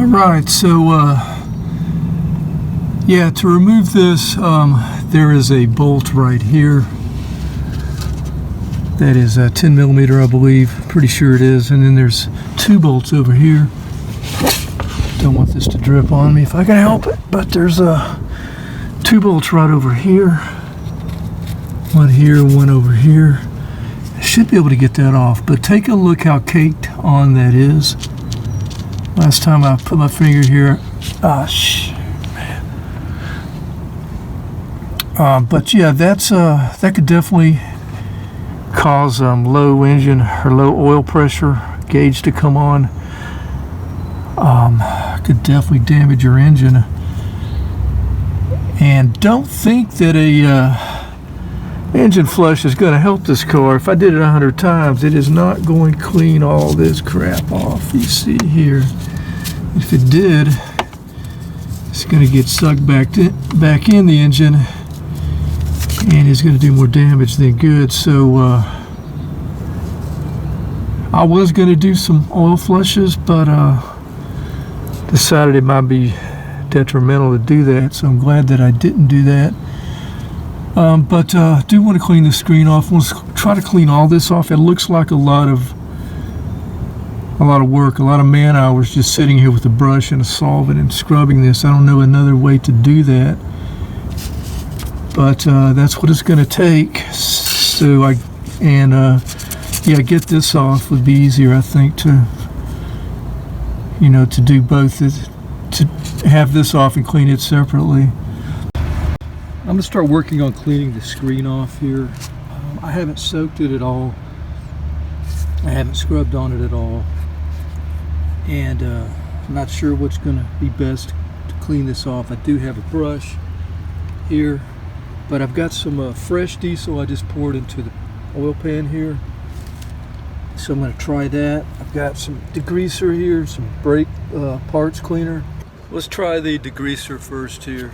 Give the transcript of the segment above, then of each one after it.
Right, so yeah, to remove this, there is a bolt right here that is 10 millimeter, I believe. Pretty sure it is. And then there's two bolts over here. Don't want this to drip on me if I can help it, but there's two bolts right over here. One here, one over here. I should be able to get that off, but take a look how caked on that is. Last time I put my finger here, but yeah, that could definitely cause low engine or low oil pressure gauge to come on. Could definitely damage your engine. And don't think that a engine flush is going to help this car. If I did it 100 times, it is not going to clean all this crap off you see here. If it did, it's going to get sucked back in the engine, and it's going to do more damage than good. So I was going to do some oil flushes, but decided it might be detrimental to do that, so I'm glad that I didn't do that. But I do want to clean the screen off. Let's try to clean all this off. It looks like a lot of work, a lot of man hours just sitting here with a brush and a solvent and scrubbing this. I don't know another way to do that, but that's what it's going to take. So yeah, get this off would be easier, I think, to do both, to have this off and clean it separately. I'm going to start working on cleaning the screen off here. I haven't soaked it at all. I haven't scrubbed on it at all. And I'm not sure what's going to be best to clean this off. I do have a brush here, but I've got some fresh diesel I just poured into the oil pan here. So I'm going to try that. I've got some degreaser here, some brake parts cleaner. Let's try the degreaser first here.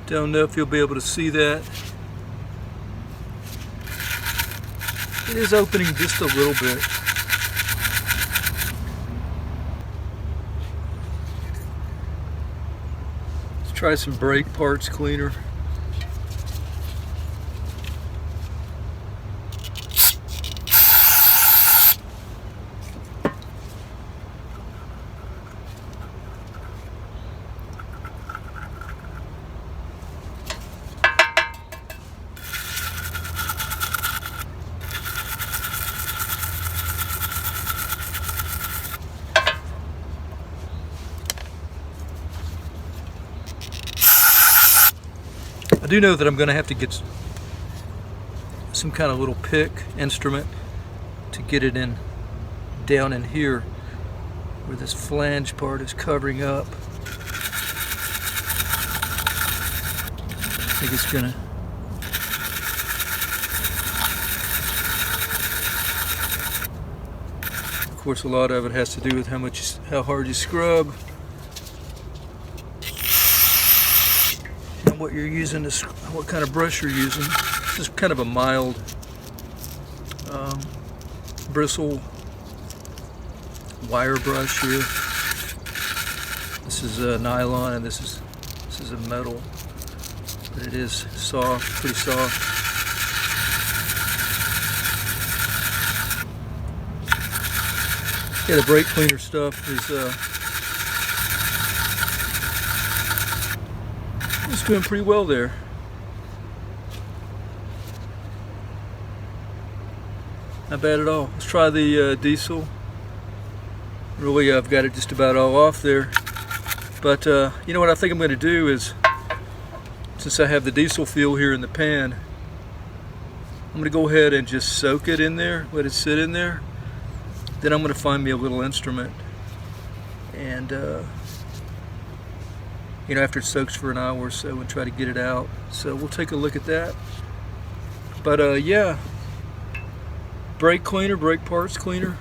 Don't know if you'll be able to see that. It is opening just a little bit. Let's try some brake parts cleaner. I do know that I'm going to have to get some kind of little pick instrument to get it in down in here where this flange part is covering up. I think it's going to of course, a lot of it has to do with how hard you scrub. What you're using, what kind of brush you're using. This is kind of a mild bristle wire brush here. This is a nylon, and this is a metal, but it is soft, pretty soft. Yeah, the brake cleaner stuff is it's doing pretty well there. Not bad at all. Let's try the diesel. Really, I've got it just about all off there. But you know what I think I'm going to do is, since I have the diesel fuel here in the pan, I'm going to go ahead and just soak it in there, let it sit in there. Then I'm going to find me a little instrument, and you know, after it soaks for an hour or so, and try to get it out. So we'll take a look at that. But yeah, brake cleaner, brake parts cleaner,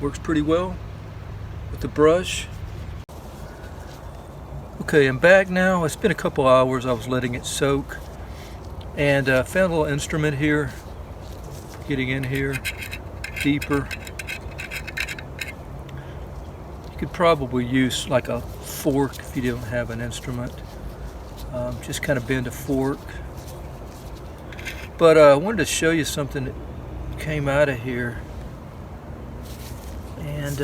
works pretty well with the brush. Okay, I'm back now. It's been a couple hours. I was letting it soak, and found a little instrument here. Getting in here deeper. You could probably use like a fork if you don't have an instrument. Just kind of bend a fork. But I wanted to show you something that came out of here, and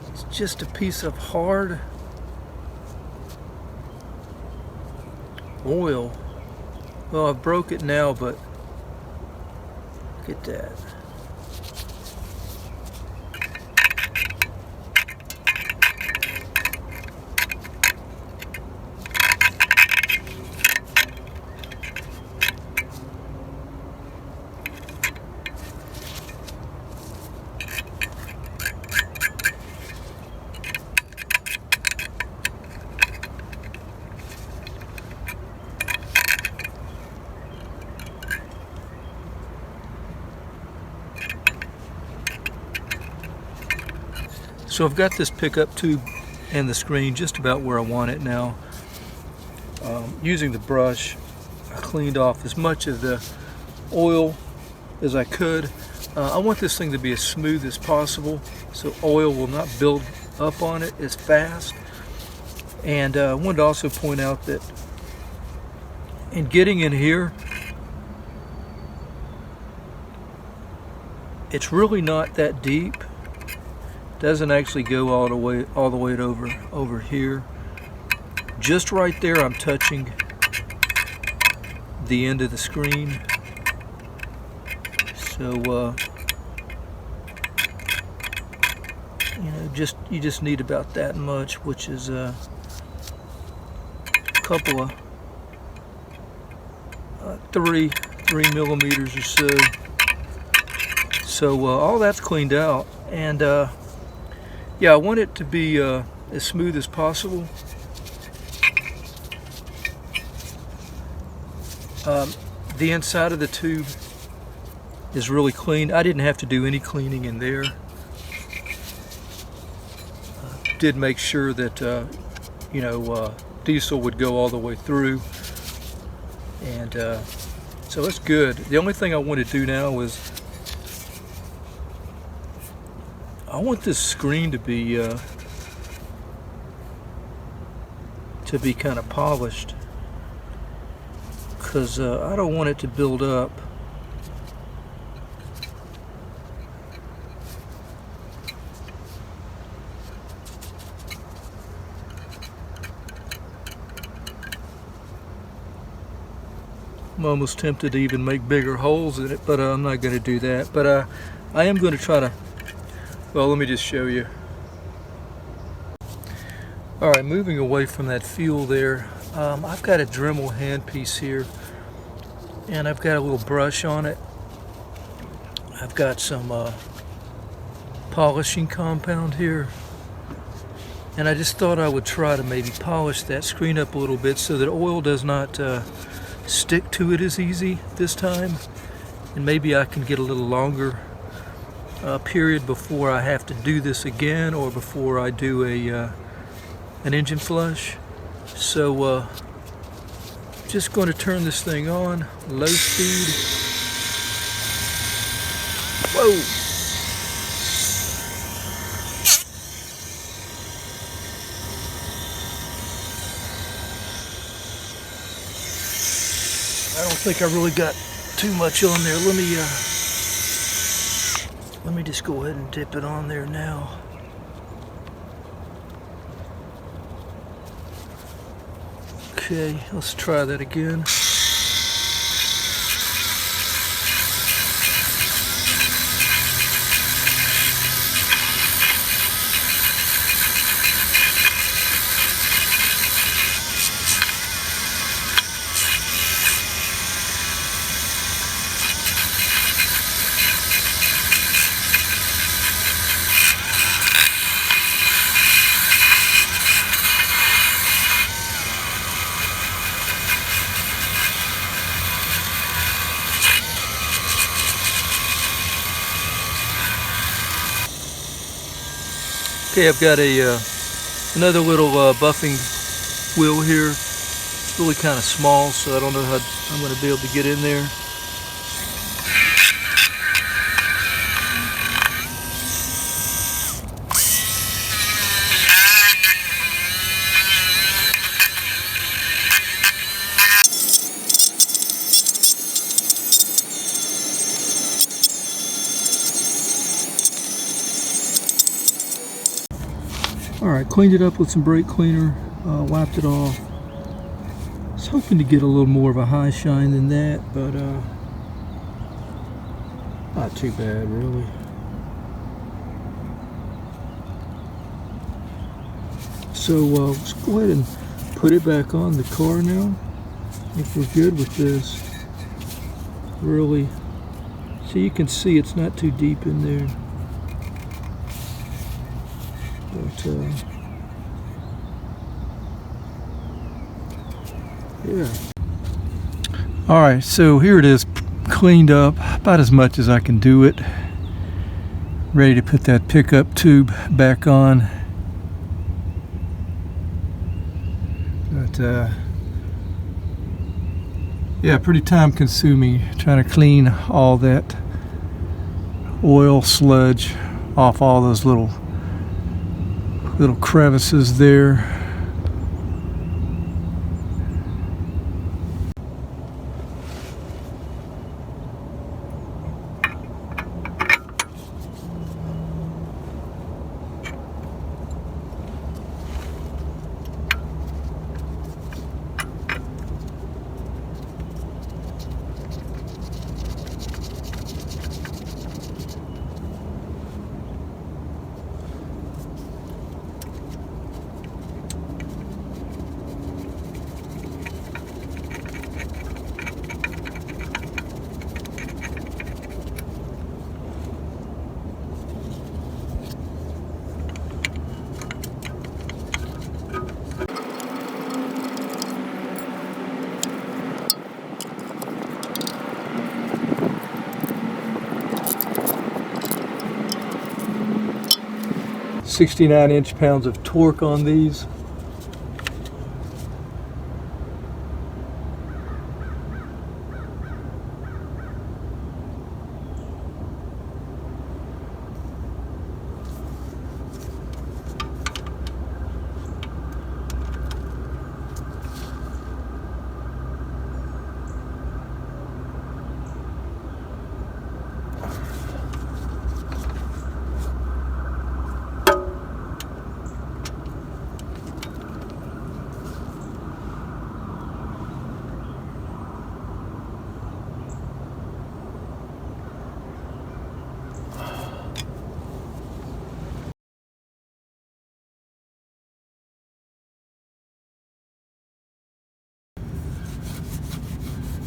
it's just a piece of hard oil. Well, I broke it now, but look at that. So I've got this pickup tube and the screen just about where I want it now. Using the brush, I cleaned off as much of the oil as I could. I want this thing to be as smooth as possible so oil will not build up on it as fast. And I wanted to also point out that in getting in here, it's really not that deep. Doesn't actually go all the way over here. Just right there, I'm touching the end of the screen. So you know, you just need about that much, which is a couple of 3 millimeters or so. So all that's cleaned out, and yeah, I want it to be as smooth as possible. The inside of the tube is really clean. I didn't have to do any cleaning in there. Did make sure that you know, diesel would go all the way through, and so it's good. The only thing I want to do now is I want this screen to be kind of polished, because I don't want it to build up. I'm almost tempted to even make bigger holes in it, but I'm not going to do that. But I am going to try to. Well, let me just show you. Alright, moving away from that fuel there, I've got a Dremel handpiece here, and I've got a little brush on it. I've got some polishing compound here, and I just thought I would try to maybe polish that screen up a little bit so that oil does not stick to it as easy this time, and maybe I can get a little longer period before I have to do this again, or before I do an engine flush. So just going to turn this thing on low speed. Whoa! I don't think I really got too much on there. Let me just go ahead and dip it on there now. Okay, let's try that again. Okay, I've got a another little buffing wheel here. It's really kind of small, so I don't know how I'm going to be able to get in there. Alright, cleaned it up with some brake cleaner, wiped it off. I was hoping to get a little more of a high shine than that, but not too bad really. So let's go ahead and put it back on the car now. I think we're good with this. Really, so you can see it's not too deep in there. But yeah. All right, so here it is, cleaned up about as much as I can do it. Ready to put that pickup tube back on. But yeah, pretty time consuming trying to clean all that oil sludge off all those little crevices there. "69 inch-pounds of torque on these."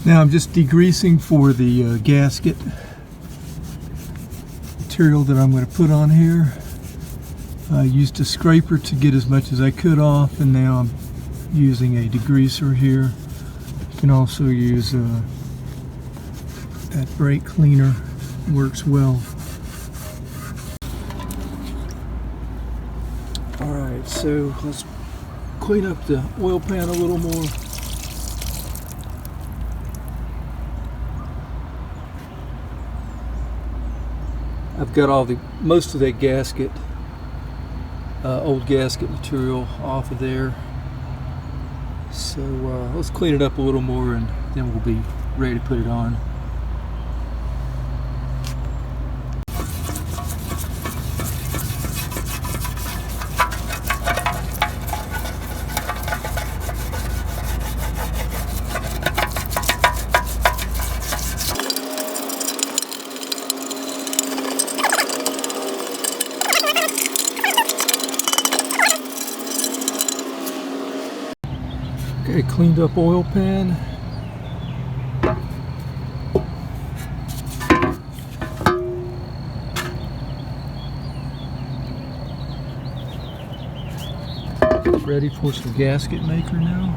Now I'm just degreasing for the gasket material that I'm going to put on here. I used a scraper to get as much as I could off, and now I'm using a degreaser here. You can also use that brake cleaner, works well. Alright, so let's clean up the oil pan a little more. I've got most of that gasket, old gasket material off of there. So let's clean it up a little more, and then we'll be ready to put it on. Okay, cleaned up oil pan. Ready for some gasket maker now.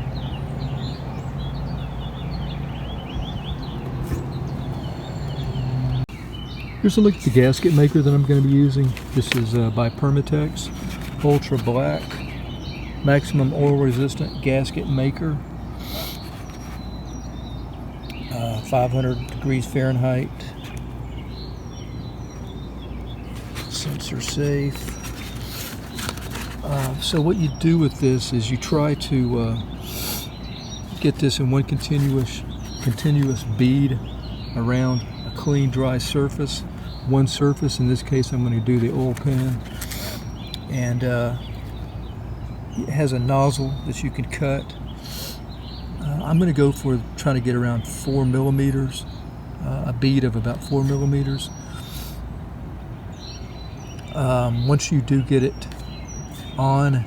Here's a look at the gasket maker that I'm going to be using. This is by Permatex. ultra black, maximum oil resistant gasket maker, 500 degrees Fahrenheit, sensor safe. So what you do with this is you try to get this in one continuous bead around a clean, dry surface. One surface, in this case I'm going to do the oil pan, and it has a nozzle that you can cut. I'm going to go for trying to get around 4 millimeters, a bead of about 4 millimeters. Once you do get it on,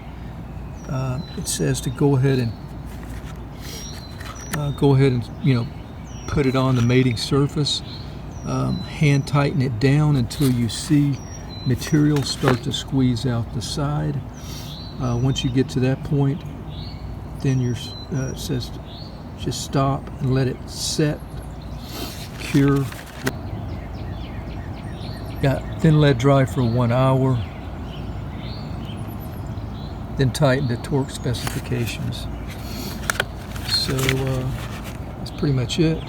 it says to go ahead and put it on the mating surface. Hand tighten it down until you see material start to squeeze out the side. Once you get to that point, then it says just stop and let it set, cure. Then let dry for 1 hour. Then tighten to torque specifications. So that's pretty much it.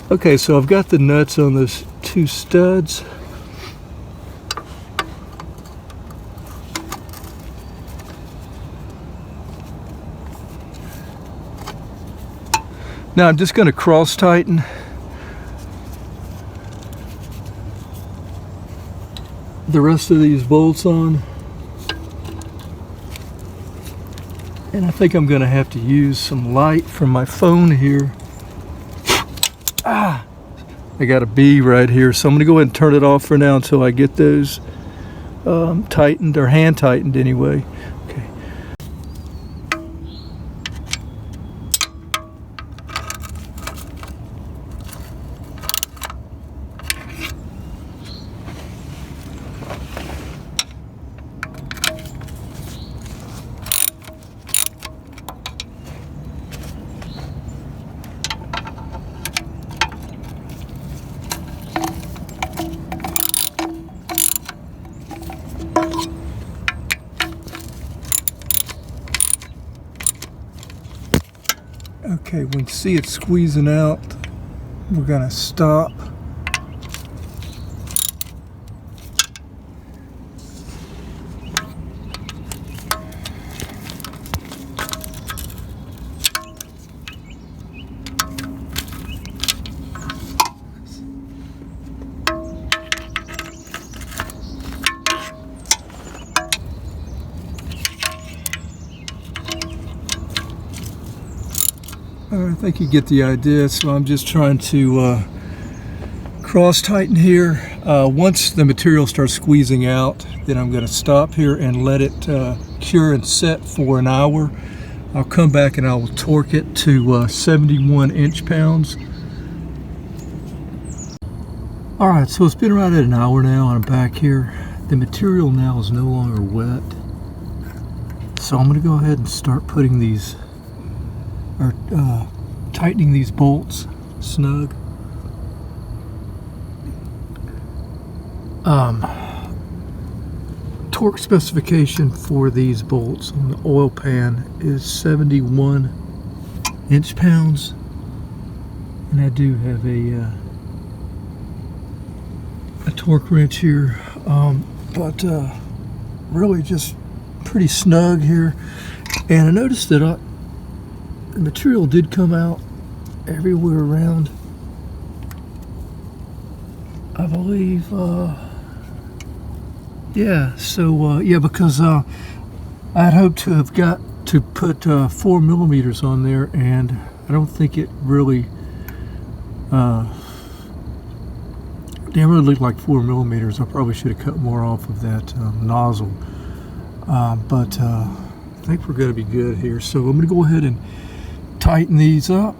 Okay, so I've got the nuts on those 2 studs. Now I'm just going to cross tighten the rest of these bolts on. And I think I'm going to have to use some light from my phone here. I got a B right here, so I'm going to go ahead and turn it off for now until I get those tightened, or hand tightened anyway. Okay. Okay, we can see it squeezing out. We're gonna stop. I think you get the idea, so I'm just trying to cross tighten here. Once the material starts squeezing out, then I'm going to stop here and let it cure and set for an hour. I'll come back and I will torque it to 71 inch-pounds. Alright, so it's been right at an hour now and I'm back here. The material now is no longer wet. So I'm going to go ahead and start putting these, or tightening these bolts snug. Torque specification for these bolts on the oil pan is 71 inch-pounds. And I do have a torque wrench here, but really just pretty snug here. And I noticed that the material did come out everywhere around. I believe, yeah. So yeah, because I had hoped to have got to put 4 millimeters on there, and I don't think it really. Didn't really look like 4 millimeters. I probably should have cut more off of that nozzle. But I think we're going to be good here. So I'm going to go ahead and tighten these up.